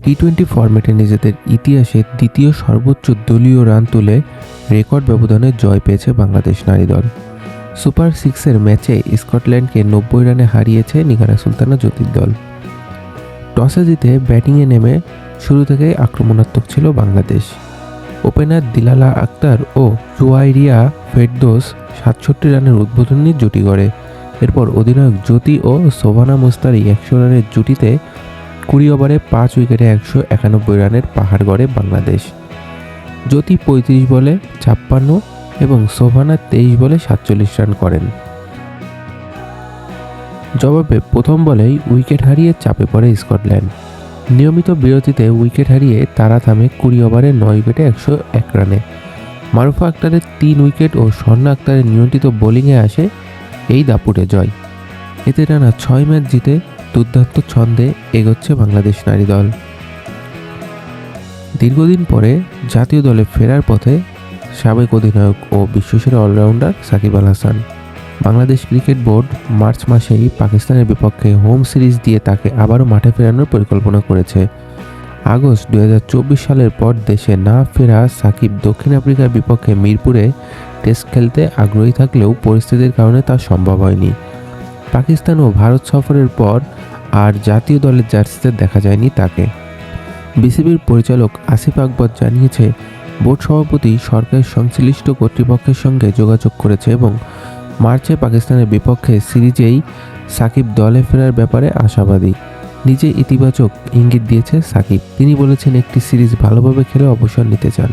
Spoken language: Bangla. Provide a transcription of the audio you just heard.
টি-20 ফরম্যাটে নিজেদের ইতিহাসে দ্বিতীয় সর্বোচ্চ দলীয় রান তুলে রেকর্ড ব্যবধানে জয় পেয়েছে বাংলাদেশ নারী দল। সুপার 6-এর ম্যাচে স্কটল্যান্ডকে 90 রানে হারিয়েছে নিগারা সুলতানা জ্যোতির দল। টসে জিতে ব্যাটিংয়ে নেমে শুরু থেকেই আক্রমণাত্মক ছিল বাংলাদেশ। ওপেনার দিলালা আক্তার ও জুয়াইরিয়া ফেরদৌস 67 রানের উদ্বোধনী জুটি গড়ে। এরপর অধিনায়ক জ্যোতি ও শোভানা মুস্তারি 100 রানের জুটিতে 20 ওভারে 5 উইকেটে 191 রানের পাহাড় গড়ে বাংলাদেশ। জ্যোতি 35 বলে 56 এবং শোভানা 23 বলে 47 রান করেন। জবাবে প্রথম বলেই উইকেট হারিয়ে চাপে পড়ে স্কটল্যান্ড। নিয়মিত বিরতিতে উইকেট হারিয়ে তারা থামে 20 ওভারে 9 উইকেটে 101 রানে। মারুফা আক্তারের 3 উইকেট ও স্বর্ণা আক্তারের নিয়ন্ত্রিত বোলিংয়ে আসে এই দাপুটে জয়। এতে টানা 6 ম্যাচ জিতে দুর্দান্ত ছন্দে এগোচ্ছে বাংলাদেশ নারী দল। দীর্ঘদিন পরে জাতীয় দলে ফেরার পথে সাবেক অধিনায়ক ও বিশ্বসেরা all-rounder Shakib Al Hasan. Bangladesh cricket board March মাসেই পাকিস্তানের বিপক্ষে হোম সিরিজ দিয়ে তাকে আবারও মাঠে ফেরানোর পরিকল্পনা করেছে। আগস্ট 2024 সালের পর দেশে না ফেরা সাকিব দক্ষিণ আফ্রিকার বিপক্ষে মিরপুরে টেস্ট খেলতে আগ্রহী থাকলেও পরিস্থিতির কারণে তা সম্ভব হয়নি। পাকিস্তান ও ভারত সফরের পর আর জাতীয় দলের জার্সিতে দেখা যায়নি তাকে। বিসিবির পরিচালক আসিফ আকবর জানিয়েছে, বোর্ড সভাপতি সরকারের সংশ্লিষ্ট কর্তৃপক্ষের সঙ্গে যোগাযোগ করেছে এবং মার্চে পাকিস্তানের বিপক্ষে সিরিজেই সাকিব দলে ফেরার ব্যাপারে আশাবাদী। নিজে ইতিবাচক ইঙ্গিত দিয়েছে সাকিব। তিনি বলেছেন, একটি সিরিজ ভালোভাবে খেলে অবসর নিতে চান।